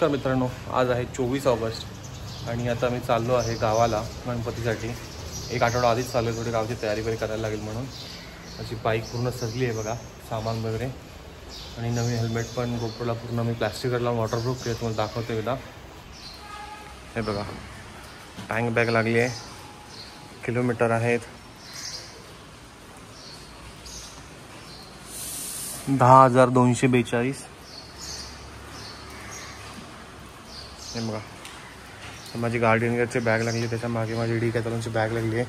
नमस्कार मित्रांनो, आज आहे 24 ऑगस्ट आणि आता मी चाललो आहे गावाला गणपतीसाठी। एक आठवडा आधीच चाललो, थोडी गावची तयारी करायला लागेल म्हणून। अशी बाईक पूर्ण सजली आहे बघा, सामान वगैरे आणि नवीन हेल्मेट पण गोप्रोला पूर्ण मी प्लास्टिकवर लावून वॉटरप्रूफ केलं, तुम्हाला दाखवतो एकदा। हे बघा, टँक बॅग लागली आहे, किलोमीटर आहेत 10,242। हे बघा, माझी गार्डियन गेअरची बॅग लागली, त्याच्या मागे माझी डिकॅथलॉनची बॅग लागली आहे।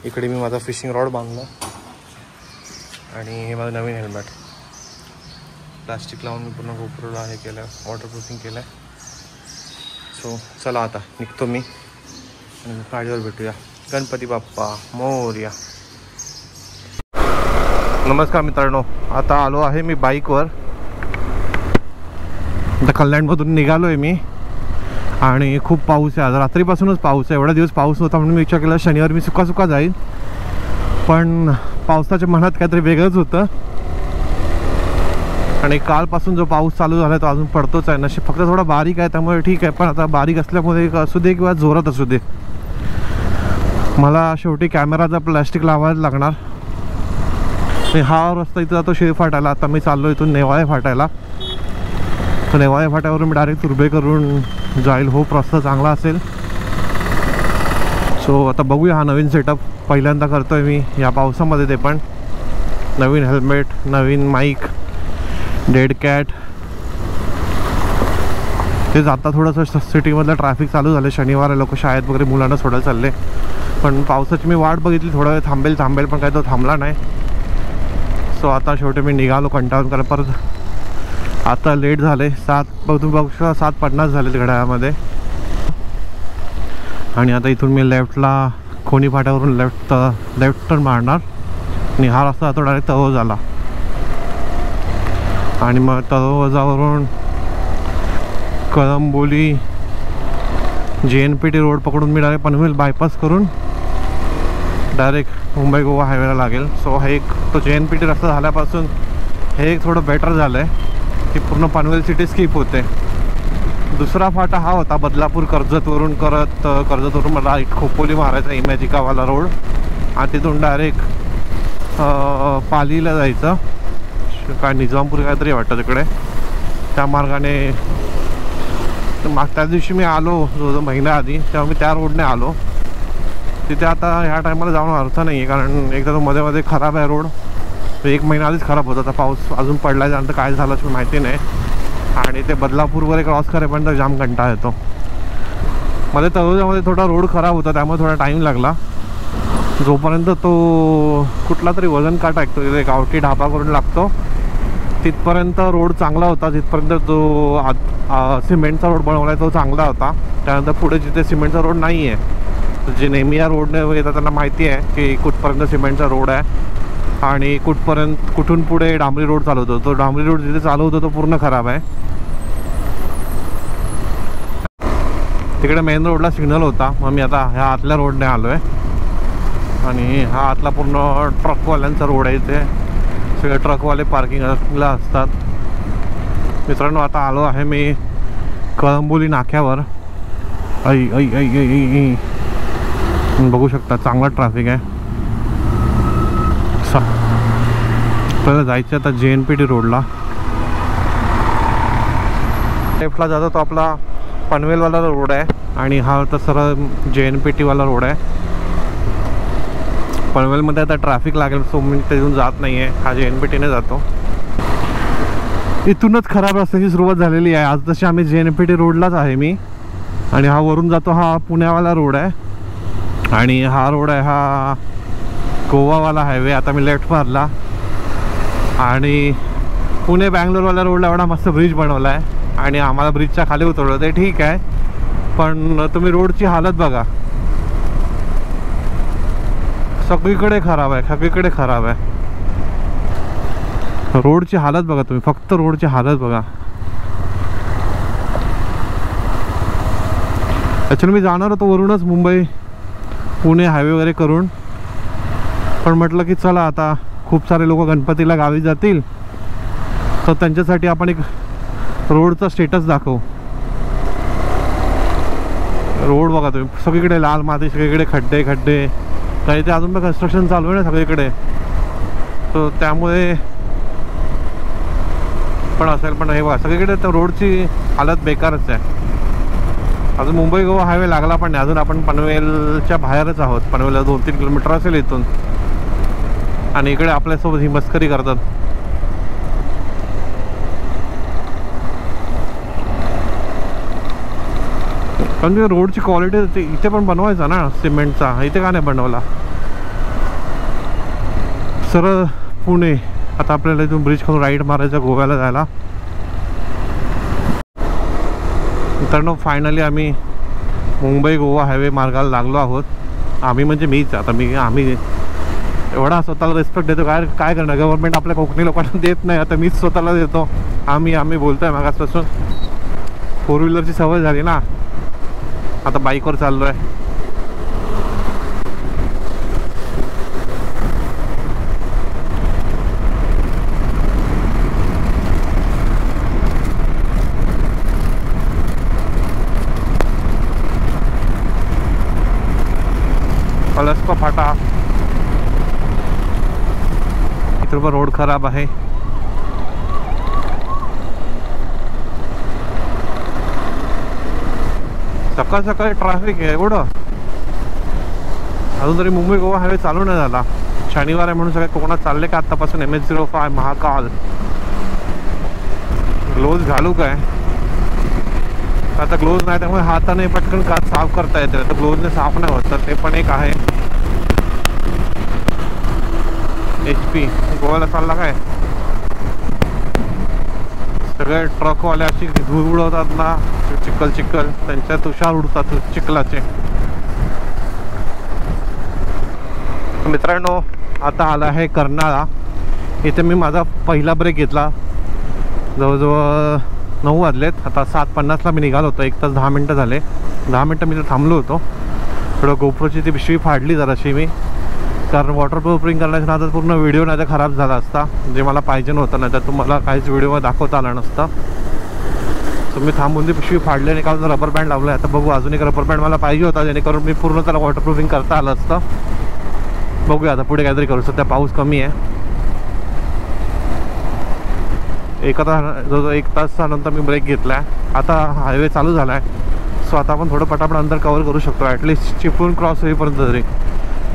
इकडे मी माझा फिशिंग रॉड बांधला आणि हे माझं नवीन हेल्मेट प्लास्टिक लावून मी पूर्ण गोप्रोला हे केलं, वॉटरप्रूफिंग केलं आहे। सो चला आता निघतो मी आणि गाडीवर भेटूया। गणपती बाप्पा मोरया। नमस्कार मित्रांनो, आता आलो आहे मी बाईकवर। आता कल्याणमधून निघालो आहे मी आणि खूप पाऊस आहे, आज रात्रीपासूनच पाऊस आहे। एवढा दिवस पाऊस होता म्हणून मी विचार केला शनिवार मी सुका जाईल, पण पावसाच्या मनात काहीतरी वेगळंच होतं आणि कालपासून जो पाऊस चालू झाला तो अजून पडतोच आहे। नशीब फक्त थोडा बारीक आहे त्यामुळे ठीक आहे, पण आता बारीक असल्यामुळे असू दे किंवा जोरात असू दे, मला शेवटी कॅमेराचा प्लॅस्टिक लावायला लागणार। हा रस्ता इथं जातो शेळ फाट्याला, आता मी चाललो इथून नेवाळे फाट्याला। तर नेवाळे फाट्यावरून मी डायरेक्ट तुर्भे करून जाईल, होप रस्ता चांगला असेल। सो आता बघूया, हा नवीन सेटअप पहिल्यांदा करतोय मी या पावसामध्ये, ते पण नवीन हेल्मेट, नवीन माईक, डेड कॅट। ते जाता थोडंसं सिटीमधलं ट्रॅफिक चालू झालं, शनिवार लोक शाळेत वगैरे मुलांना सोडायला चालले, पण पावसाची मी वाट बघितली, थोडा वेळ थांबेल पण काही तो थांबला नाही। सो आता शेवटी मी निघालो कंटाळून, कारण परत आता लेट झाले, 7:50 झाले घड्याळामध्ये। आणि आता इथून मी लेफ्टला खोनी फाट्यावरून लेफ्ट टर्न मारणार आणि हा रस्ता तो डायरेक्ट तळोजाला, आणि मग तळोजावरून कळंबोली JNPT रोड पकडून मी डायरेक्ट पनवेल बायपास करून डायरेक्ट मुंबई गोवा हायवेला लागेल। सो हे एक तो JNPT रस्ता झाल्यापासून हे एक थोडं बेटर झालं आहे की पूर्ण पनवेल सिटी स्किप होते। दुसरा फाटा हा होता बदलापूर कर्जतवरून कर्जतवरून मला एक खोपोली मारायचा, इमॅजिकावाला रोड, आणि तिथून डायरेक्ट पालीला जायचं, काय निजामपूर काहीतरी वाटतं तिकडे, त्या मार्गाने। त्या दिवशी मी आलो जो महिन्याआधी, तेव्हा मी त्या रोडने आलो तिथे। आता ह्या टायमाला जाऊन अर्थ नाही आहे, कारण एकदा तो मध्ये खराब आहे रोड, तो 1 महिना आधीच खराब होता, आता पाऊस अजून पडला, त्यानंतर काय झालं असेल माहिती नाही। आणि ते बदलापूर वगैरे क्रॉस करेपर्यंत जाम कंटाळा येतो। मध्ये तळोजामध्ये थोडा रोड खराब होता त्यामुळे थोडा टाईम लागला, जोपर्यंत तो कुठला तरी वजन काटा ऐकतो तिथे गावठी ढाबा करून लागतो तिथपर्यंत रोड चांगला होता, तिथपर्यंत जो सिमेंटचा रोड बनवला आहे तो चांगला होता। त्यानंतर पुढे जिथे सिमेंटचा रोड नाही आहे, जे नेहमी या रोडने येतात त्यांना माहिती आहे की कुठपर्यंत सिमेंटचा रोड आहे आणि कुठून पुढे डांबरी रोड चालू होतो। तो डांबरी रोड जिथे चालू होतो तो पूर्ण खराब आहे। तिकडे मेन रोडला सिग्नल होता, मग मी आता ह्या आतल्या रोडने आलो आहे आणि हा आतला पूर्ण ट्रकवाल्यांचा रोड आहे, इथे सगळे ट्रकवाले पार्किंगला असतात। मित्रांनो, आता आलो आहे मी कळंबोली नाक्यावर। बघू शकता चांगला ट्रॅफिक आहे। आपल्याला जायचं आता JNPT रोडला, लेफ्टला जातो तो आपला पनवेलवाला रोड आहे आणि हा तर सरळ JNPT वाला रोड आहे। पनवेलमध्ये आता ट्रॅफिक लागेल, सो मी तिथून जात नाही आहे, हा JNPTने जातो। इथूनच खराब रस्त्याची सुरुवात झालेली आहे आज, तशी आम्ही JNPT रोडलाच आहे मी, आणि हा वरून जातो हा पुण्यावाला रोड आहे आणि हा रोड आहे हा गोवावाला हायवे। आता मी लेफ्ट मारला आणि पुणे बँगलोरवाल्या रोडला एवढा मस्त ब्रिज बनवला आहे आणि आम्हाला ब्रिजच्या खाली उतरवलं, ते ठीक आहे, पण तुम्ही रोडची हालत बघा, सगळीकडे खराब आहे, सगळीकडे खराब आहे। रोडची हालत बघा तुम्ही, फक्त रोडची हालत बघा। ॲक्च्युली मी जाणार होतो वरूनच मुंबई पुणे हायवे वगैरे करून, पण म्हटलं की चला आता खूप सारे लोक गणपतीला गावी जातील, तर त्यांच्यासाठी आपण एक रोडचा स्टेटस दाखवू। रोड बघा तुम्ही, सगळीकडे लाल माती, सगळीकडे खड्डे खड्डे. काही ते अजून पण कन्स्ट्रक्शन चालू आहे ना सगळीकडे, तो त्यामुळे पण असेल. पण हे बघा सगळीकडे तर रोडची हालत बेकारच आहे. अजून मुंबई गोवा हायवे लागला पण नाही अजून. आपण पनवेलच्या बाहेरच आहोत. पनवेलला 2-3 किलोमीटर असेल इथून. आणि इकडे आपल्यासोबत ही मस्करी करतात. पण रोडची क्वालिटी इथे पण बनवायचा ना सिमेंटचा, इथे का नाही बनवला. सरळ पुणे. आता आपल्याला इथून ब्रिज खालून राईड मारायचं गोव्याला जायला. मित्रांनो फायनली आम्ही मुंबई गोवा हायवे मार्गाला लागलो आहोत. आम्ही म्हणजे मीच. आता आम्ही एवढा स्वतःला रिस्पेक्ट देतो. काय करणार, गव्हर्नमेंट आपल्या कोकणी लोकांना देत नाही. आता मीच स्वतःला देतो. आम्ही बोलतोय मागासपासून. 4 व्हीलरची सवय झाली ना, आता बाईकवर चाललो आहे. पलस्पा फाटा इथं पण रोड खराब आहे. सकाळ सकाळी ट्रॅफिक आहे एवढं. अजून तरी मुंबई गोवा हायवे चालू नाही झाला. शनिवार आहे म्हणून सगळे कोकणात चालले का आत्तापासून. MH05 महाकाल. ग्लोव्ज घालू काय, आता ग्लोव्ज नाही त्यामुळे हाताने पटकन काच साफ करता येते. तर ग्लोव्जने साफ नाही होत, तर ते पण एक आहे. HP गोव्याला चालला काय, सगळे ट्रकवाले अशी धूळ उडवतात ना, चिखल त्यांच्या तुषार उडतात चिखलाचे. मित्रांनो आता आला आहे कर्नाळा. इथे मी माझा पहिला ब्रेक घेतला. जवळजवळ 9 वाजलेत. आता 7:50ला मी निघालो होतो. 1 तास 10 मिनटं झाले. 10 मिनटं मी तर थांबलो होतो. थोडं गोप्रोची ती पिशवी फाडली जराशी मी, कारण वॉटरप्रूफिंग करण्याच्या नादात पूर्ण व्हिडिओ नाही तर खराब झाला असता. जे मला पाहिजे नव्हतं, नाही तर तुम्हाला काहीच व्हिडिओ दाखवता आला नसता. तर मी थांबून ती पिशवी फाडली आणि काल रबर बँड लावलं आहे. आता बघू, अजून एक रबर बँड मला पाहिजे होता जेणेकरून मी पूर्ण त्याला वॉटरप्रूफिंग करता आलं असतं. बघूया आता पुढे काहीतरी करू. सध्या पाऊस कमी आहे. 1 तासानंतर मी ब्रेक घेतला आहे. आता हायवे चालू झाला आहे, सो आता आपण थोडं पटापट अंतर कवर करू शकतो. ॲटलिस्ट चिपळूण क्रॉस होईपर्यंत तरी.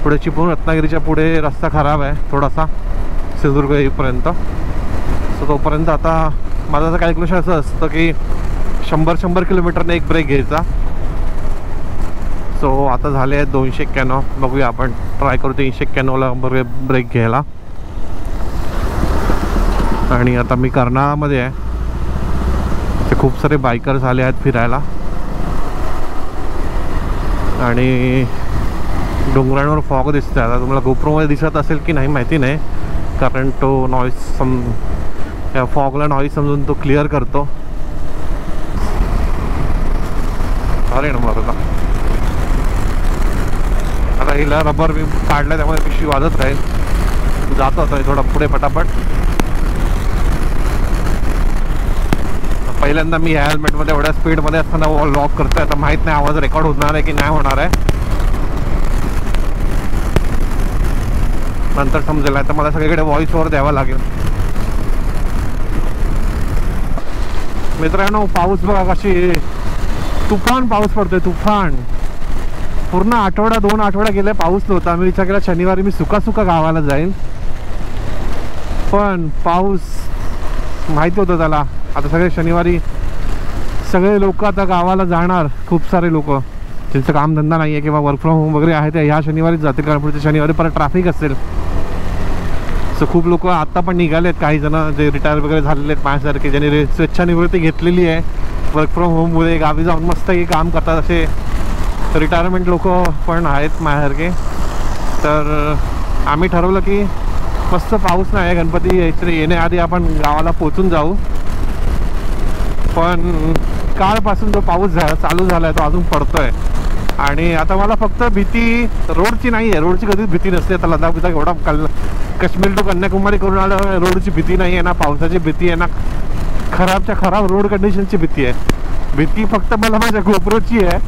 पुढे चिपळूण रत्नागिरीच्या पुढे रस्ता खराब आहे थोडासा, सिंधुदुर्ग येईपर्यंत. सो तोपर्यंत आता माझं असं कॅल्क्युलेशन असं असतं की 100 किलोमीटरने एक ब्रेक घ्यायचा. सो आता झाले आहेत 291. बघूया आपण ट्राय करू 391ला ब्रेक घ्यायला. आणि आता मी कर्नाळामध्ये आहे. ते खूप सारे बायकर्स आले आहेत फिरायला. आणि डोंगरांवर फॉग दिसतो. आता तुम्हाला गोप्रोमध्ये दिसत असेल की नाही माहिती नाही, कारण तो नॉईज या फॉगला नॉईज समजून तो क्लिअर करतो. अरे ना मला आता हिला रबर मी काढलं त्यामुळे पिशवी वाजत राहील. जातो आता थोडा पुढे पटापट. पहिल्यांदा मी ह्या हेल्मेटमध्ये एवढ्या स्पीडमध्ये असताना लॉक करतोय. आता माहीत नाही आवाज रेकॉर्ड होणार आहे की नाही होणार आहे, नंतर समजेल. आता मला सगळीकडे व्हॉइस ओव्हर द्यावा लागेल. मित्रांनो पाऊस बघा कशी तुफान पाऊस पडतोय, तुफान. पूर्ण आठवडा 2 आठवडा गेले पाऊस नव्हता. मी विचार केला शनिवारी मी सुका गावाला जाईल, पण पाऊस माहिती होतं त्याला. आता सगळे शनिवारी सगळे लोक आता गावाला जाणार. खूप सारे लोक ज्यांचं कामधंदा नाही आहे किंवा वर्क फ्रॉम होम वगैरे आहे ते ह्या शनिवारीच जातील, कारण पुढच्या शनिवारी परत ट्रॅफिक असेल. सो खूप लोक आत्ता पण निघालेत. काही जण जे रिटायर वगैरे झालेले आहेत माझ्यासारखे, ज्यांनी स्वेच्छानिवृत्ती घेतलेली आहे वर्क फ्रॉम होममध्ये, गावी जाऊन मस्त हे काम करतात, असे रिटायरमेंट लोक पण आहेत माझ्यासारखे. तर आम्ही ठरवलं की मस्त पाऊस नाही आहे, गणपती येण्याआधी आपण गावाला पोचून जाऊ. पण कालपासून जो पाऊस चालू झाला आहे तो अजून पडतोय. आणि आता मला फक्त भीती रोडची नाही आहे. रोडची कधीच भीती नसते. आता लडाख एवढा काश्मीर टू कन्याकुमारी करून आलं, रोडची भीती नाही आहे ना, पावसाची भीती आहे ना, खराबच्या खराब रोड कंडिशनची भीती आहे. भीती फक्त मला माझ्या गोप्रोची आहे.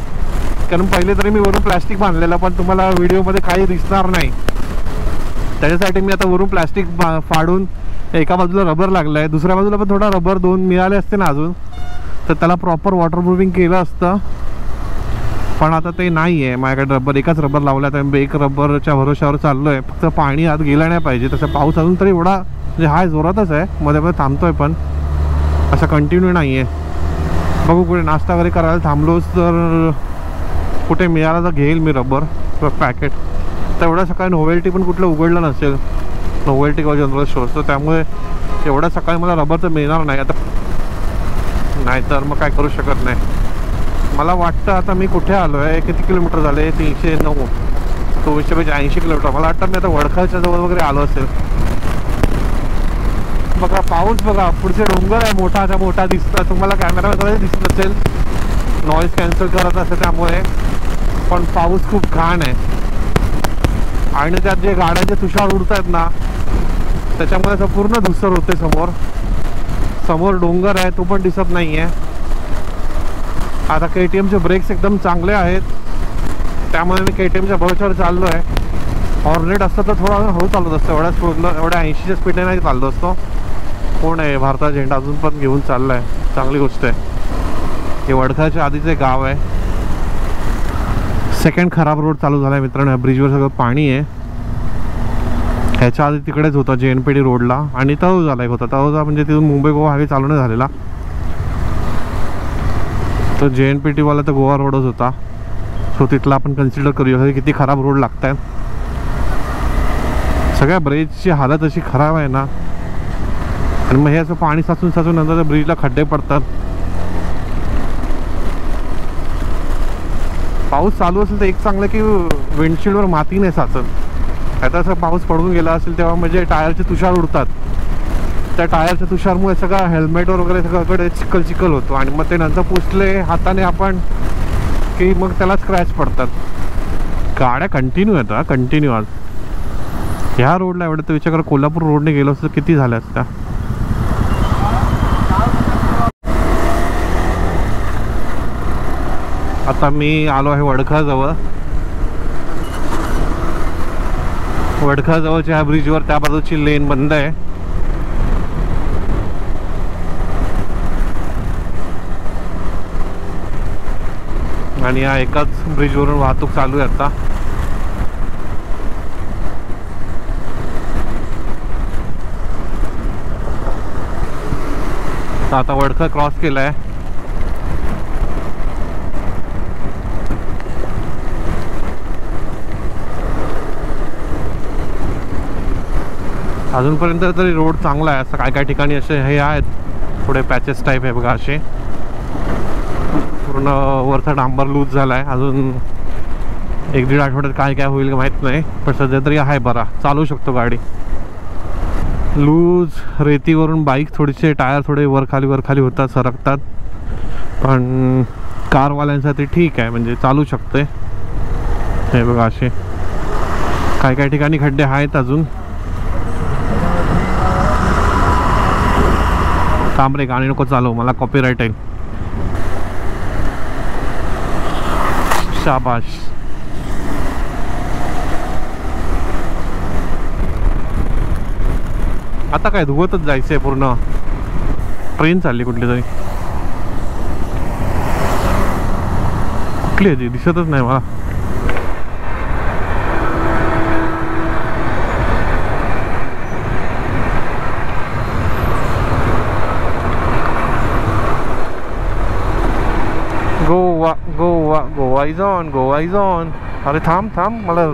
कारण पहिले तरी मी वरून प्लॅस्टिक बांधलेलं, पण तुम्हाला व्हिडिओमध्ये काही दिसणार नाही. त्याच्यासाठी मी आता वरून प्लॅस्टिक फाडून एका बाजूला रबर लागलं आहे, दुसऱ्या बाजूला पण थोडा रबर 2 मिळाले असते ना अजून, तर त्याला प्रॉपर वॉटरप्रूफिंग केलं असतं. पण आता ते नाही आहे माझ्याकडे रबर, एकच रबर लावला आहे. तर एक रबरच्या भरोश्यावर चाललो आहे. फक्त पाणी आत गेलं नाही पाहिजे. तसं पाऊस अजून तरी एवढा म्हणजे हाय जोरातच आहे, मध्ये मध्ये थांबतोय पण असं कंटिन्यू नाही आहे. बघू कुठे नाश्ता वगैरे करायला थांबलोच तर कुठे मिळाला तर घेईल मी रबर पॅकेट. तर एवढ्या सकाळी नोवेल्टी पण कुठलं उघडलं नसेल, नोवेल्टी किंवा जनरल स्टोअर, तर त्यामुळे एवढ्या सकाळी मला रबर तर मिळणार नाही. आता नाहीतर मग काय करू शकत नाही. मला वाटतं आता मी कुठे आलो आहे, किती किलोमीटर झाले, 309, 280 किलोमीटर. मला वाटतं मी आता वडखळच्या जवळ वगैरे आलो असेल. बघा पाऊस, बघा पुढचे डोंगर आहे, मोठाच्या मोठा दिसतं. तुम्हाला कॅमेरामध्ये दिसत असेल, नॉईज कॅन्सल करत असेल त्यामुळे. पण पाऊस खूप घाण आहे आणि त्यात जे गाड्यांचे तुषार उडत आहेत ना, त्याच्यामुळे असं पूर्ण धुसर होते. समोर डोंगर आहे, तो पण दिसत नाही आहे. आता KTMचे ब्रेक्स एकदम चांगले आहेत, त्यामुळे मी KTMच्या भरोश्यावर चाललो आहे. हॉर्नेट असतं तर थोडा हळू चालत असतं, एवढ्या 80च्या स्पीडने नाही चाललो असतो. कोण आहे, भारताचा झेंडा अजून पण घेऊन चालला आहे, चांगली गोष्ट आहे. हे वडखळच्या आधीचे गाव आहे. सेकंड खराब रोड चालू झाला आहे मित्रांनो. या ब्रिजवर सगळं पाणी आहे. ह्याच्या आधी तिकडेच होता JNPT रोडला, आणि तळोजाला एक होता. तळोजा म्हणजे तिथून मुंबई गोवा हायवे चालू नाही झालेला, तो JNPT वाला तर गोवा रोडच होता. सो तिथला आपण कन्सिडर करूया. किती खराब रोड लागत आहेत. सगळ्या ब्रिजची हालत अशी खराब आहे ना, आणि मग हे असं पाणी साचून नंतर त्या ब्रिजला खड्डे पडतात. पाऊस चालू असेल तर एक चांगलं की विंडशील्डवर माती नाही साचत. आता असं पाऊस पडून गेला असेल तेव्हा म्हणजे टायरचे तुषार उडतात. त्या टायरच्या तुषारमुळे सगळं हेल्मेटवर वगैरे सगळीकडे चिखल होतो, आणि मग ते नंतर पुसले हाताने आपण की मग त्याला स्क्रॅच पडतात. गाड्या कंटिन्यू येतात, कंटिन्यू. आज ह्या रोडला एवढं तर विचार करा, कोल्हापूर रोडने गेलो असतं किती झाल्या असत्या. आता मी आलो आहे वडखळजवळ. वडखळजवळच्या ह्या ब्रिजवर त्या बाजूची लेन बंद आहे. आणि या एकाच ब्रिजवरून वाहतूक चालू आहे आता. आता वडखळ क्रॉस केलाय. अजूनपर्यंत तरी रोड चांगला आहे. असं काय ठिकाणी असे हे आहेत थोडे पॅचेस टाईप आहे बघा, असे पूर्ण वरचा डांबर लूज झाला आहे. अजून 1-1.5 आठवड्यात काय काय होईल माहीत नाही, पण सध्या तरी आहे बरा, चालू शकतो गाडी. लूज रेतीवरून बाईक थोडीसे टायर थोडे वरखाली होतात, सरकतात. पण कारवाल्यांसाठी ठीक आहे, म्हणजे चालू शकते. हे बघा असे काय ठिकाणी खड्डे आहेत अजून. थांब रे, गाणी नको चालू, मला कॉपीराईट आहे. शाबाश. आता काय धुवतच जायचंय पूर्ण. ट्रेन चालली कुठली तरी, कुठली आहे ती दिसतच नाही मला. Goa Goa Goa is on, Goa is on. अरे थांब मला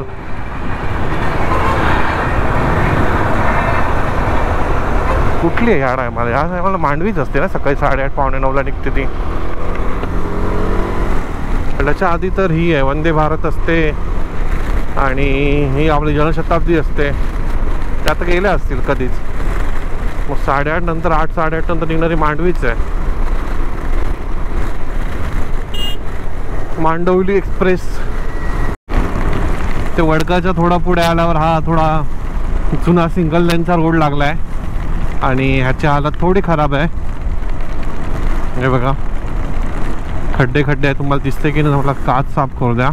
कुठली आहे ह्या टायमाला? ह्या टायमाला मांडवीच असते ना, सकाळी 8:30 पावणे 9ला निघते ती. त्याच्या आधी तर ही आहे वंदे भारत असते, आणि ही आपली जनशताब्दी असते. त्या आता गेल्या असतील कधीच. मग 8:30 नंतर 8, 8:30 नंतर निघणारी मांडवीच आहे. मांडवली एक्सप्रेस. ते वडकाच्या थोडा पुढे आल्यावर हा थोडा जुना सिंगल लेनचा रोड लागला आहे, आणि ह्याची हालत थोडी खराब आहे. हे बघा खड्डे खड्डे आहे, तुम्हाला दिसते की नाही मला काच साफ करू द्या.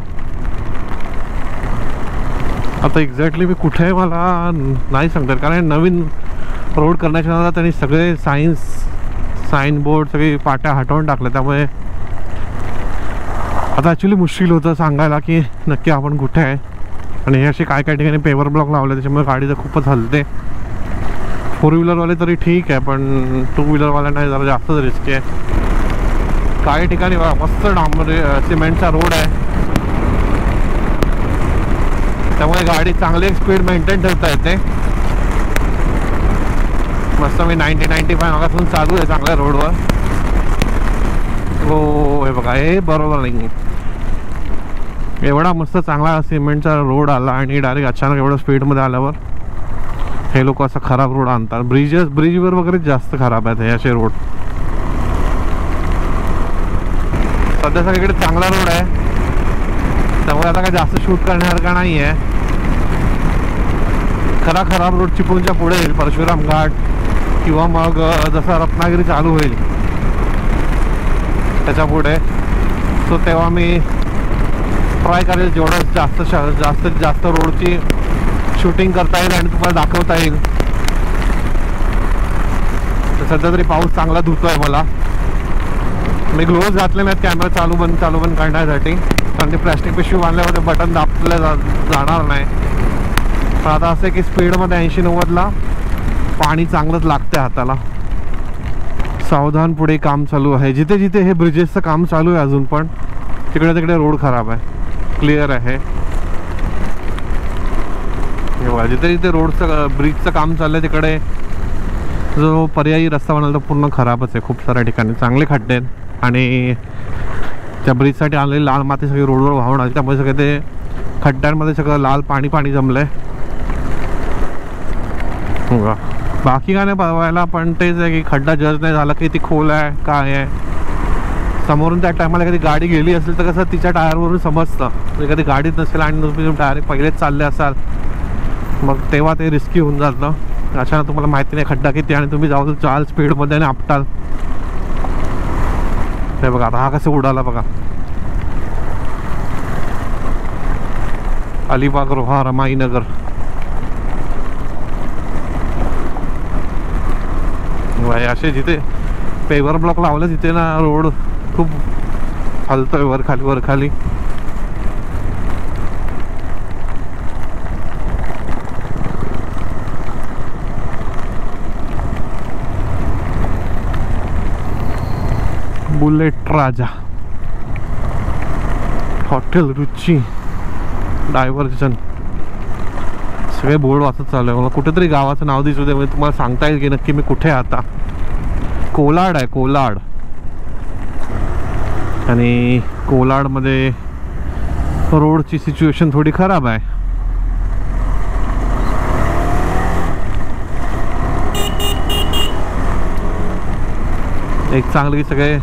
आता एक्झॅक्टली मी कुठे आहे मला नाही सांगतात, कारण नवीन रोड करण्याच्या नंतर त्यांनी सगळे साईन बोर्ड सगळी पाट्या हटवून टाकल्या, त्यामुळे आता ॲक्च्युली मुश्किल होतं सांगायला की नक्की आपण कुठे आहे. आणि हे असे काय काय ठिकाणी पेवर ब्लॉक लावले, त्याच्यामुळे गाडी तर खूपच हलते. 4 व्हीलरवाले तरी ठीक आहे, पण 2 व्हीलरवाल्यांना जरा जास्तच रिस्की आहे. काही ठिकाणी मस्त सिमेंटचा रोड आहे, त्यामुळे गाडी चांगली स्पीड मेंटेन ठेवता येते. मस्त मी 90-95 मागासून चालू आहे चांगल्या रोडवर. हो हे बघा, हे बरोबर नाही. एवढा मस्त चांगला सिमेंटचा रोड आला आणि डायरेक्ट अचानक एवढं स्पीडमध्ये आल्यावर हे लोक असं खराब रोड आणतात. ब्रिजवर वगैरे जास्त खराब आहेत हे असे रोड. सध्या सगळीकडे चांगला रोड आहे, त्यामुळे आता काय जास्त शूट करण्यासारखा नाही आहे. खराब रोड चिपळूणच्या पुढे येईल, परशुराम घाट किंवा मग जसा रत्नागिरी चालू होईल त्याच्या पुढे. सो तेव्हा मी ट्राय करेल जेवढं जास्तीत जास्त रोडची शूटिंग करता येईल आणि तुम्हाला दाखवता येईल. सध्या तरी पाऊस चांगला धुतोय मला. मी ग्लोव्ज घातले नाहीत कॅमेरा चालू बंद करण्यासाठी, कारण ते प्लॅस्टिक पिशवी बांधल्यावर ते बटन दाबले जाणार नाही. पण आता असं आहे की स्पीडमध्ये 80-90ला पाणी चांगलंच लागते हाताला. सावधान पुढे काम चालू आहे. जिथे जिथे हे ब्रिजेसचं काम चालू आहे अजून पण तिकडे तिकडे रोड खराब आहे, क्लिअर आहे. जिथे जिथे रोडचं ब्रिजचं काम चाललं आहे तिकडे जो पर्यायी रस्ता बनायला तो पूर्ण खराबच आहे. खूप साऱ्या ठिकाणी चांगले खड्डे आहेत आणि त्या ब्रिजसाठी आलेली लाल माती सगळी रोडवर वाहून आली, त्यामुळे सगळे ते खड्ड्यांमध्ये सगळं लाल पाणी जमलं आहे. बाकी काय नाही बघायला, पण तेच आहे की खड्डा जज नाही झाला की ती खोल आहे काय आहे. समोरून त्या टायमाला कधी गाडी गेली असेल तर कसं तिच्या टायरवरून समजतं. म्हणजे कधी गाडीत नसेल आणि तुम्ही डायरेक्ट पहिलेच चालले असाल मग तेव्हा ते रिस्की होऊन जातं. अचानक तुम्हाला माहिती नाही खड्डा किती आणि तुम्ही जाऊ चाल स्पीडमध्ये आणि आपटाल. हे बघा आता हा कसं उडाला बघा. अलिबाग, रोहा, रमाईनगर. असे जिथे पेवर ब्लॉक लावलं तिथे ना रोड खूप हलतोय वर खाली. बुलेट राजा, हॉटेल रुची, डायव्हर्जन, सगळे बोर्ड वाचत चालू आहे. मला कुठेतरी गावाचं नाव दिसू दे म्हणजे तुम्हाला सांगता येईल की नक्की मी कुठे आहे आता. कोलाड आहे, कोलाड. आणि कोलाडमध्ये रोडची सिच्युएशन थोडी खराब आहे. एक चांगली सगळे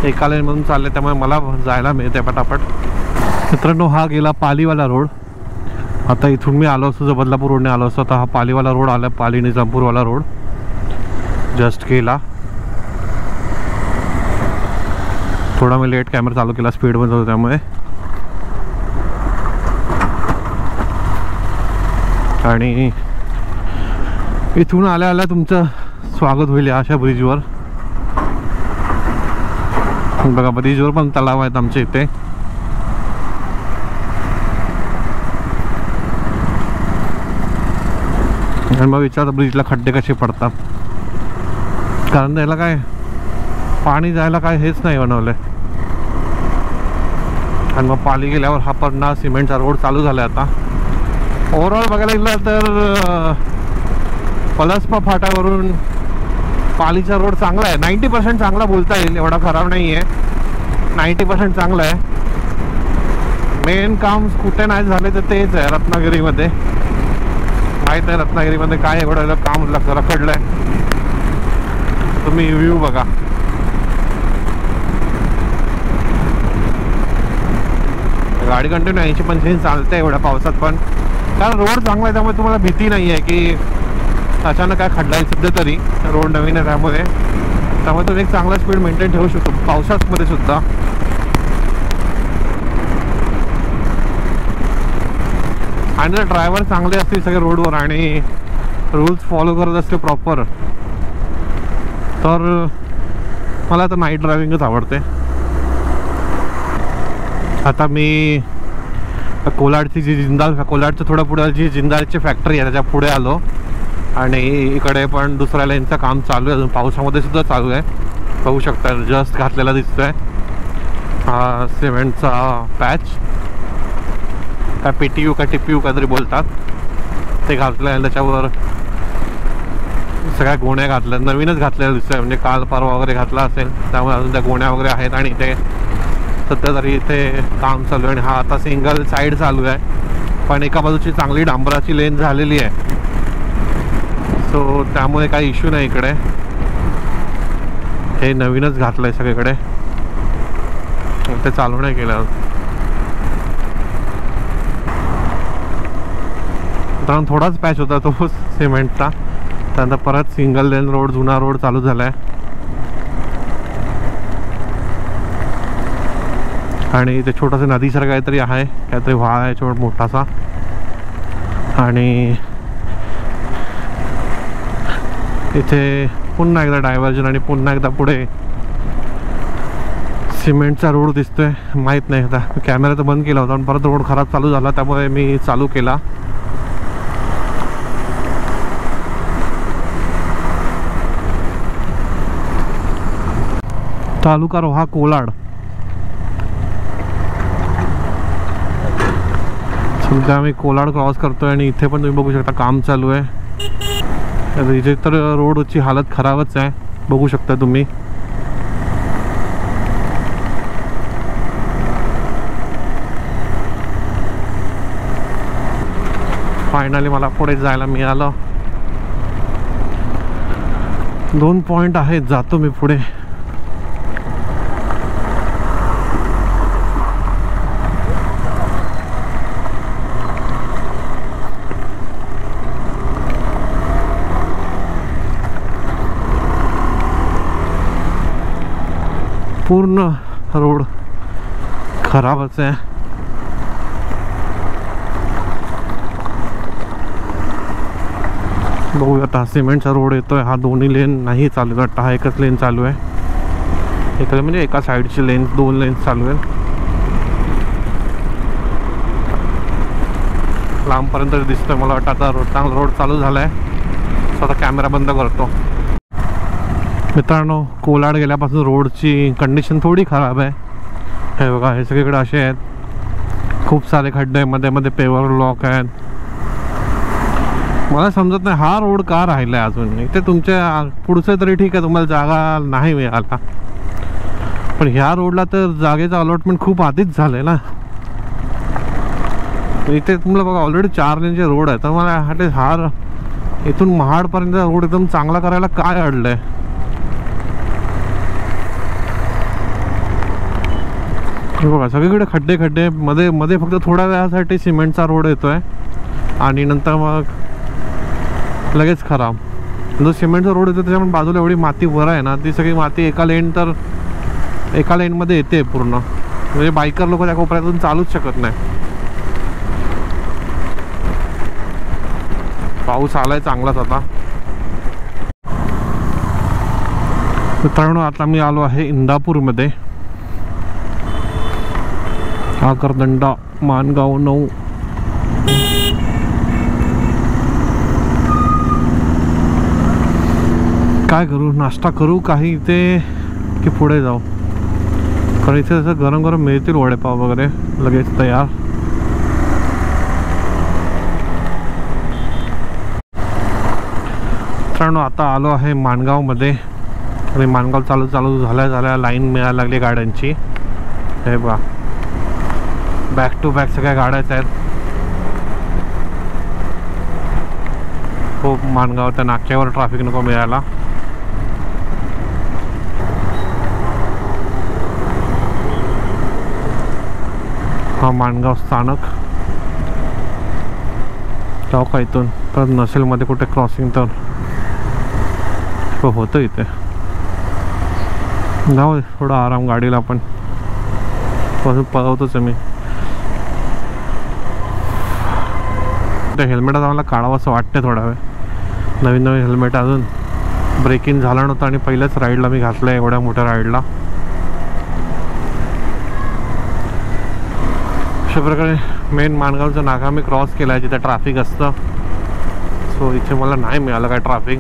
एका लाईनमधून चालले त्यामुळे मला जायला मिळते पटापट. मित्रांनो हा गेला पालीवाला रोड. आता इथून मी आलो असतो जर बदलापूर रोडने आलो असतो तर हा पालीवाला रोड आला. पाली निजामपूरवाला रोड जस्ट गेला. थोडा मी लेट कॅमेरा चालू केला, स्पीडमध्ये होतो त्यामुळे. आणि इथून आल्या आल्या तुमचं स्वागत होईल अशा ब्रिजवर. बघा ब्रिजवर पण तलाव आहेत आमच्या इथे. आणि मग विचारतो ब्रिजला खड्डे कसे पडतात, कारण त्याला काय पाणी जायला काय हेच नाही बनवलंय. आणि मग पाली गेल्यावर हा पडणार सिमेंटचा रोड चालू झाला आता. ओव्हरऑल बघायला गेलं तर पलसपा फाट्यावरून पालीचा रोड चांगला आहे. 90% चांगला बोलता येईल, एवढा खराब नाही आहे. 90% चांगला आहे. मेन काम कुठे नाही झाले तर तेच आहे रत्नागिरीमध्ये. माहीत आहे रत्नागिरीमध्ये काय एवढं काम रखडलं आहे. तुम्ही व्ह्यू बघा. गाडी कंटिन्यू 80-85 चालते एवढ्या पावसात पण, कारण रोड चांगला आहे त्यामुळे तुम्हाला भीती नाही आहे की अचानक काय खड्डा आहे. सध्या तरी रोड नवीन आहे त्यामुळे तुम्ही एक चांगला स्पीड मेंटेन ठेवू शकतो पावसामध्ये सुद्धा. आणि जर ड्रायव्हर चांगले असतील सगळे रोडवर आणि रूल्स फॉलो करत असते प्रॉपर, तर मला तर नाईट ड्रायव्हिंगच आवडते. आता मी कोलाडची जी कोलाडचं थोडं पुढे जी जिंदालची फॅक्टरी आहे त्याच्या पुढे आलो आणि इकडे पण दुसऱ्या लेनचं काम चालू आहे, अजून पावसामध्ये सुद्धा चालू आहे. बघू शकता जस्ट घातलेला दिसतोय हा सिमेंटचा पॅच, काय PTU का TPU काहीतरी बोलतात, ते घातलं आहे. त्याच्यावर सगळ्या गोण्या घातल्या, नवीनच घातलेल्या दिसतोय, म्हणजे काल परवा वगैरे घातला असेल, त्यामुळे अजून त्या गोण्या वगैरे आहेत. आणि इथे सध्या तरी इथे काम चालू आहे. आणि हा आता सिंगल साईड चालू आहे, पण एका बाजूची चांगली डांबराची लेन झालेली आहे, सो त्यामुळे काही इश्यू नाही इकडे. हे नवीनच घातलं आहे सगळीकडे, ते चालू नाही केलं. कारण थोडाच पॅच होता तो सिमेंटचा, त्यानंतर परत सिंगल लेन रोड, जुना रोड चालू झाला आहे. आणि इथे छोटंसं नदीसारखं काहीतरी आहे, काहीतरी व्हाळ आहे छोट मोठासा. आणि इथे पुन्हा एकदा डायव्हर्जन आणि पुन्हा एकदा पुढे सिमेंटचा रोड दिसतोय. माहीत नाही, एकदा कॅमेरा तर बंद केला होता पण परत रोड खराब चालू झाला, त्यामुळे मी चालू केला. तालुका रोहा कोलाड. सध्या आम्ही कोलाड क्रॉस करतोय आणि इथे पण तुम्ही बघू शकता काम चालू आहे. इथे तर रोडची हालत खराबच आहे, बघू शकता तुम्ही. फायनली मला पुढे जायला मिळालं. 2 पॉइंट आहेत, जातो मी पुढे. पूर्ण रोड खराबच आहे. बघूया आता सिमेंटचा रोड येतोय. हा दोन्ही लेन नाही चालू वाटतं, हा एकच लेन चालू आहे. एक म्हणजे एका साईडची लेन, 2 लेन चालू आहे. लांबपर्यंत दिसतोय मला वाटतं आता चांगला रोड चालू झाला आहे. स्वतः कॅमेरा बंद करतो. मित्रांनो, कोलाड गेल्यापासून रोडची कंडिशन थोडी खराब आहे. हे बघा, हे सगळीकडे असे आहेत, खूप सारे खड्डे, मध्ये मध्ये पेवर ब्लॉक आहेत. मला समजत नाही हा रोड का राहिला आहे अजून. इथे तुमच्या पुढचं तरी ठीक आहे, तुम्हाला जागा नाही मिळाला, पण ह्या रोडला तर जागेचं अलॉटमेंट खूप आधीच झालं ना. इथे तुम्हाला बघा ऑलरेडी 4 लेनचे रोड आहे, तर मला हा इथून महाडपर्यंत रोड एकदम चांगला करायला काय अडलंय. बघा सगळीकडे खड्डे खड्डे, मध्ये मध्ये फक्त थोड्या वेळासाठी सिमेंटचा रोड येतोय आणि नंतर मग लगेच खराब. जो सिमेंटचा रोड येतो त्याच्यामुळे बाजूला एवढी माती वर आहे ना, ती सगळी माती एका लेनमध्ये येते पूर्ण. म्हणजे बायकर लोक त्या कोपऱ्यातून चालूच शकत नाही. पाऊस आलाय चांगलाच आता. मित्रांनो, आता मी आलो आहे इंदापूरमध्ये. आकारदंडा मानगाव 9. काय करू, नाश्ता करू काही इथे की पुढे जाऊ? कारण इथे जसं गरम गरम मिळतील वडेपाव वगैरे लगेच तयार. मित्रांनो, आता आलो आहे माणगावमध्ये आणि माणगाव चालू झाल्या लाईन मिळायला लागली गाड्यांची. हे बघा, बॅक टू बॅक सगळ्या गाड्याच आहेत. खूप माणगाव त्या नाक्यावर ट्रॅफिक नको मिळायला. हा माणगाव स्थानक. जाऊ का इथून? तर नसेल मध्ये कुठे क्रॉसिंग तर होतं इथे. जाऊ थोडा आराम गाडीला, पण पासून पळवतोच आहे मी. ते हेल्मेटात आम्हाला काढावं असं वाटतं थोडा वेळ. नवीन नवीन हेल्मेट अजून ब्रेक इन झाला नव्हता आणि पहिल्याच राईडला मी घातलं आहे, एवढ्या मोठ्या राईडला. अशा प्रकारे मेन माणगावचं नाका मी क्रॉस केला आहे जिथे ट्रॅफिक असतं. सो इथे मला नाही मिळालं काय ट्रॅफिक,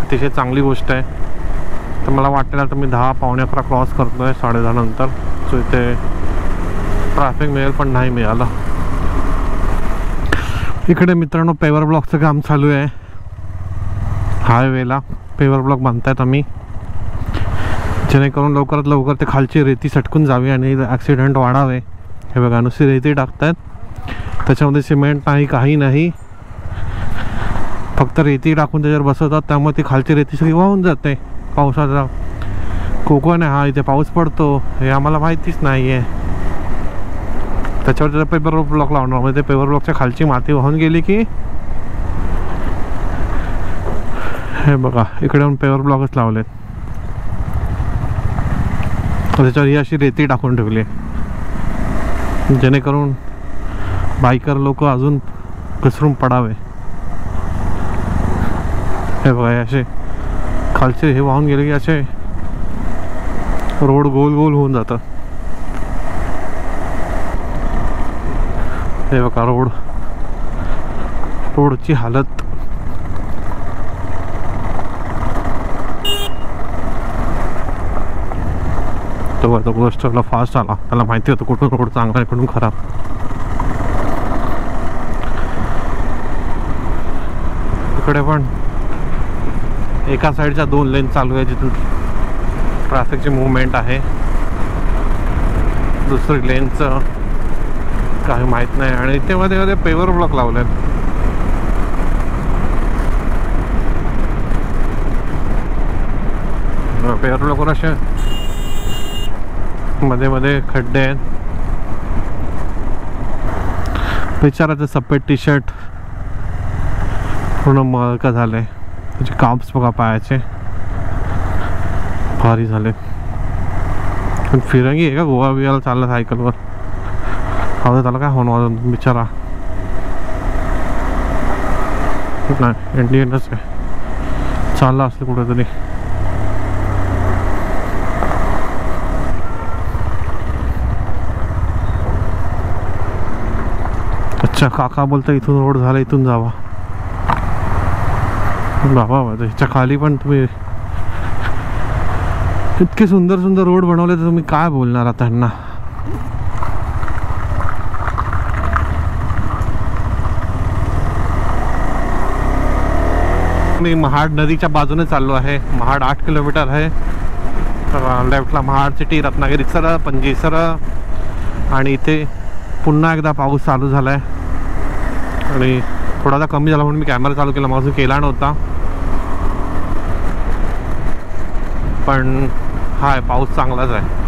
अतिशय चांगली गोष्ट आहे. तर मला वाटतं तर मी 10 पावणे 11 क्रॉस करतो आहे 10:30 नंतर. सो इथे ट्रॅफिक मिळेल पण नाही मिळालं. इकडे मित्रांनो पेवर ब्लॉकचं काम चालू आहे. हायवेला पेवर ब्लॉक बांधतायत आम्ही, जेणेकरून लवकरात लवकर ते खालची रेती सटकून जावी आणि ॲक्सिडेंट वाढावे. हे बघा नुसती रेती टाकतायत, त्याच्यामध्ये सिमेंट नाही काही नाही, फक्त रेती टाकून त्याच्यावर बसवतात. त्यामुळे ती खालची रेती सगळी वाहून जाते. पावसाचा कोकण आहे हा, इथे पाऊस पडतो हे आम्हाला माहितीच नाही आहे. त्याच्यावर त्याचा पेपर ब्लॉक लावणार, म्हणजे ते पेपर ब्लॉकच्या खालची माती वाहून गेली की, हे बघा इकडे येऊन पेवर ब्लॉकच लावलेत. त्याच्यावर ही अशी रेती टाकून ठेवली आहे, जेणेकरून बायकर लोक अजून घसरून पडावे. हे बघा असे खालचे हे वाहून गेले की असे रोड गोल गोल होऊन जातं. हे बघा रोडची हालत. तो गोष्टला फास्ट आला, त्याला माहिती होतं कुठून रोड चांगला आहे कुठून खराब. इकडे पण एका साईडच्या 2 लेन चालू आहे जिथून ट्रॅफिकची मूवमेंट आहे. दुसरी लेनचं काही माहीत नाही. आणि इथे मध्ये पेवर ब्लॉक लावलेत. पेवर ब्लॉकवर असे मध्ये मध्ये खड्डे आहेत. बिचाराचं सफेद टी शर्ट पूर्ण मळका झाले, त्याचे काप्स बघा पायाचे भारी झाले. पण फिरंगी आहे का गोवा बिवाला चालला सायकलवर, हवं त्याला काय होणार बिचारा. नाही इंडियनच आहे, चालला असलं कुठेतरी. अच्छा काका बोलता इथून रोड झाला, इथून जावा. बाबा ह्याच्या खाली पण तुम्ही इतके सुंदर सुंदर रोड बनवले तर तुम्ही काय बोलणार आता त्यांना. मी महाड नदीच्या बाजूने चाललो आहे. महाड 8 किलोमीटर आहे. लेफ्टला महाड सिटी, रत्नागिरी सरळ, पणजी सरळ. आणि इथे पुन्हा एकदा पाऊस चालू झाला आहे आणि थोडासा कमी झाला म्हणून मी कॅमेरा चालू केला, मग केला नव्हता. पण हाय पाऊस चांगलाच आहे.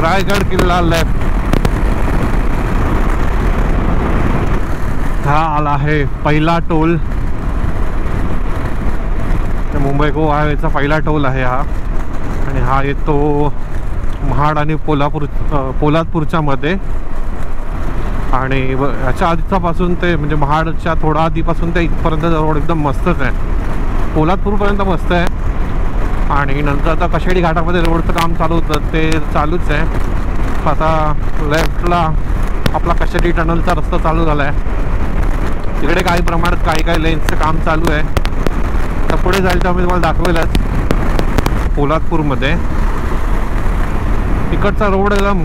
रायगड किल्ला लेफ्ट. हा आला आहे पहिला टोल, मुंबई गोवा हायवेचा पहिला टोल आहे हा. आणि हा येतो महाड आणि पोलादपूरच्या मध्ये. आणि याच्या आधीपासून ते म्हणजे महाडच्या थोडा आधीपासून ते इथपर्यंत रोड एकदम मस्तच आहे. पोलादपूरपर्यंत मस्त आहे. आणि नंतर आता कशेडी घाटामध्ये रोडचं काम चालू होतं ते चालूच आहे. आता लेफ्टला आपला कशेडी टनलचा रस्ता चालू झाला आहे. तिकडे काही प्रमाणात काही लेन्सचं काम चालू आहे. तर पुढे जाईल तर मी तुम्हाला दाखवेलच. पोलादपूरमध्ये इकडचा रोड एकदम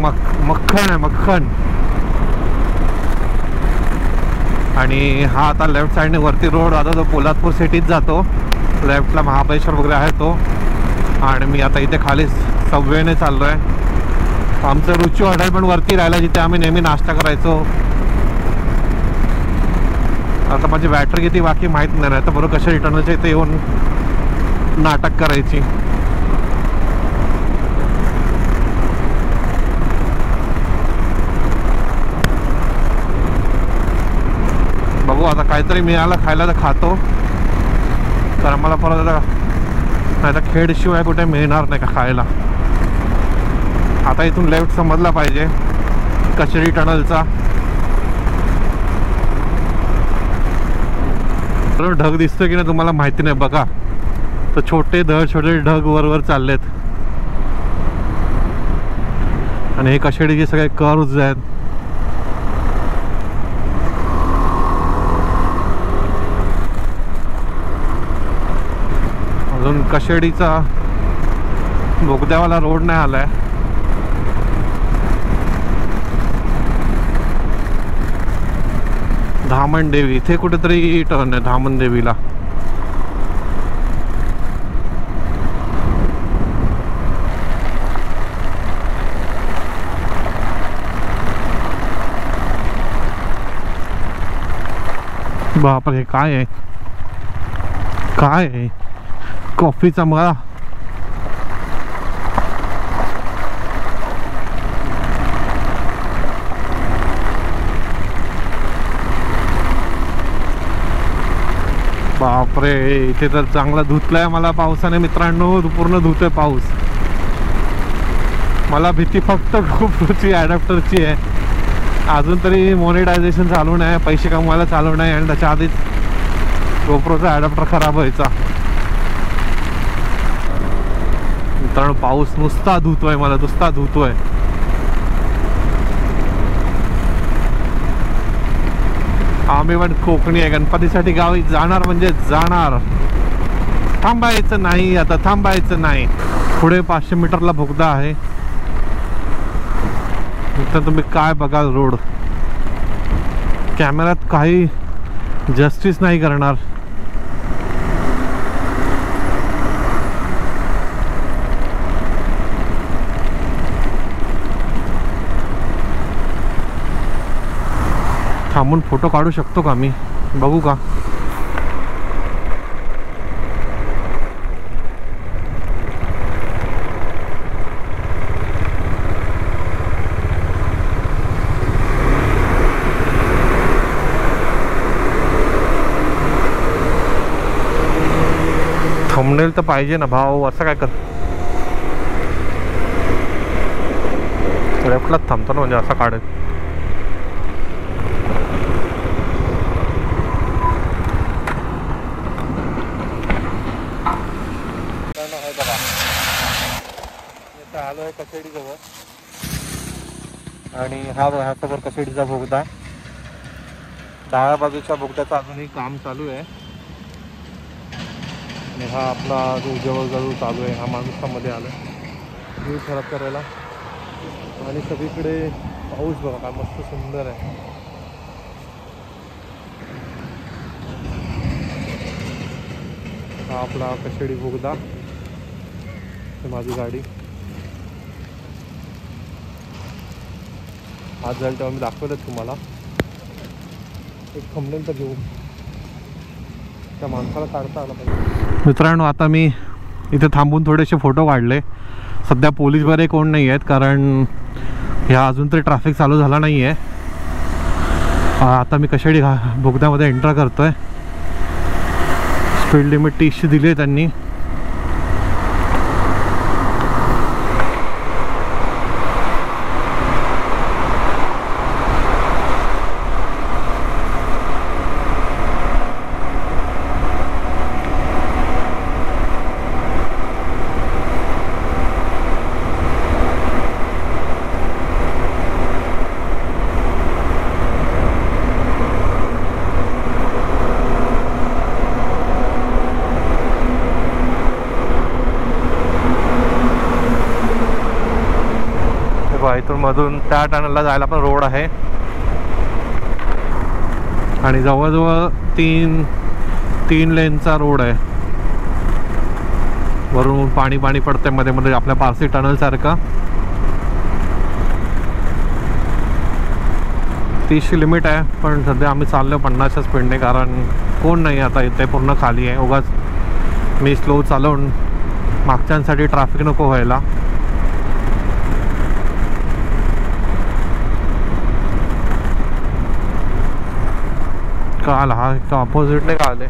मक्खन आहे, मक्खन. आणि हा आता लेफ्ट साईडने वरती रोड आता तो पोलादपूर सिटीत जातो. लेफ्टला महाबळेश्वर वगैरे आहे तो. आणि मी आता इथे खाली सबवेने चाललो आहे. आमचं रुची हॉटेल पण वरती राहिलं जिथे आम्ही नेहमी नाश्ता करायचो. आता माझी बॅटरी किती बाकी माहीत नाही, तर बरोबर कशा रिटर्नच्या इथे येऊन नाटक करायची. बघू आता काहीतरी मिळालं खायला तर खातो, कारण मला परत आता नाही तर खेडशिवाय कुठे मिळणार नाही का खायला. आता इथून लेफ्ट समजला पाहिजे कशेडी टनलचा. ढग दिसतोय की नाही तुम्हाला माहिती नाही बघा. तर छोटे ढग वर चाललेत आणि हे कशेडीचे सगळे कर्व्स आहेत. अजून कशेडीचा बोगद्यावाला रोड नाही आलाय. धामणदेवी इथे कुठेतरी टर्न आहे. धामणदेवीला बापरे काय आहे काय आहे कॉफीचा मळा. बापरे इथे तर चांगला धुतलाय मला पावसाने मित्रांनो. पूर्ण धुतोय पाऊस. मला भीती फक्त GoProची ॲडॅप्टरची आहे. अजून तरी मॉनिटायझेशन चालू नाही, पैसे कमवायला चालू नाही आणि त्याच्या आधीच GoProचा ॲडॅप्टर खराब व्हायचा. मित्रांनो पाऊस नुसता धुतोय मला, नुसता धुतोय. आम्ही पण कोकणी आहे. गणपतीसाठी गावी जाणार म्हणजे जाणार. थांबायचं नाही आता, थांबायचं नाही. पुढे 500 मीटरला बोगदा आहे. तर तुम्ही काय बघाल रोड. कॅमेऱ्यात काही जस्टिस नाही करणार. थांबून फोटो काढू शकतो का मी, बघू का. थंबनेल तर पाहिजे ना भाऊ. असं काय कर, लेफ्टलाच थांबतो ना म्हणजे असं काढेल. आलो आहे कशेडी जवळ आणि हा समोर कशेडीचा बोगदा. डाव्या बाजूच्या बोगद्याचं अजूनही काम चालू आहे आणि हा आपला जो जवळ चालू आहे. हा माणूस मध्ये आला व्ह्यू खराब करायला. आणि सगळीकडे पाऊस बघा काय मस्त सुंदर आहे. हा आपला कशेडी बोगदा. माझी गाडी आज जाईल तेव्हा मी दाखवलंच तुम्हाला. एक थंबनेल तर घेऊन त्या माणसाला काढता आला पाहिजे. मित्रांनो आता मी इथे थांबून थोडेसे फोटो काढले. सध्या पोलीस वगैरे कोण नाही आहेत कारण ह्या अजून तरी ट्रॅफिक चालू झाला नाही आहे. आता मी कशेडी बोगद्यामध्ये एंटर करतोय. स्पीड लिमिट 30 दिली आहे त्यांनी. इथून मधून त्या टनलला जायला पण रोड आहे आणि जवळजवळ तीन लेनचा रोड आहे. वरून पाणी पडतंय मध्ये मध्ये आपल्या पारसी टनल सारखा. 30 लिमिट आहे पण सध्या आम्ही चाललो 50च्या स्पीडने कारण कोण नाही आता इथे. पूर्ण खाली आहे. उगाच मी स्लो चालवून मागच्यांसाठी ट्रॅफिक नको व्हायला. काल हा ऑपोजिटने का आले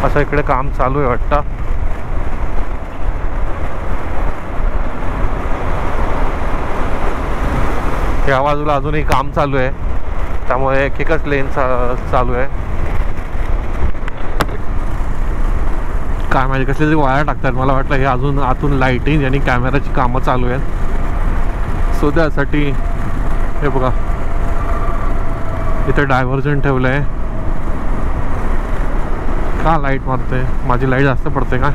असं इकडे काम चालू आहे वाटतं. या बाजूला अजूनही काम चालू आहे, त्यामुळे एकच लेन चालू आहे. काय माहिती कसले तरी वायर टाकतात. मला वाटलं हे अजून आतून लाईटिंग आणि कॅमेराची कामं चालू आहेत. सो त्यासाठी हे बघा इथे डायव्हर्जन ठेवलं आहे. का लाईट मारते? माझी लाईट जास्त पडते का?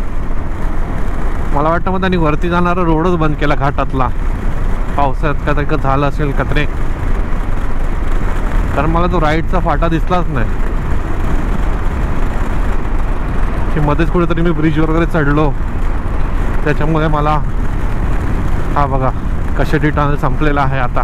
मला वाटतं मग त्यांनी वरती जाणारा रोडच बंद केला घाटातला. पावसाळ्यात का तरी झालं असेल कत्रे, कारण मला तो राईटचा फाटा दिसलाच नाही. की मध्येच कुठेतरी मी ब्रिज वगैरे चढलो, त्याच्यामुळे मला हा बघा कशाटी टनल संपलेला आहे आता.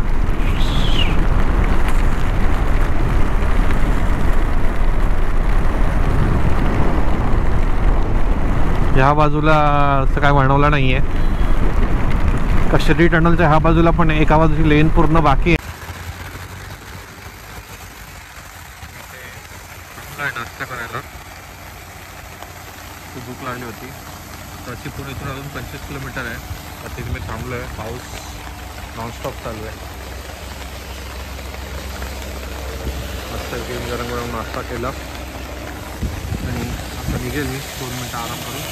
ह्या बाजूला असं काय बनवलं नाही आहे. कशाटी टनलच्या ह्या बाजूला पण एका बाजूची लेन पूर्ण बाकी आहे. नाश्ता करायला खूप भूक लागली होती. त्याची पुणे इथून अजून 25 किलोमीटर आहे. आता तिथे मी थांबलो आहे. पाऊस नॉनस्टॉप चालू आहे. मस्त गरम गरम नाश्ता केला आणि आता निघेल मी 2 मिनटं आराम करून.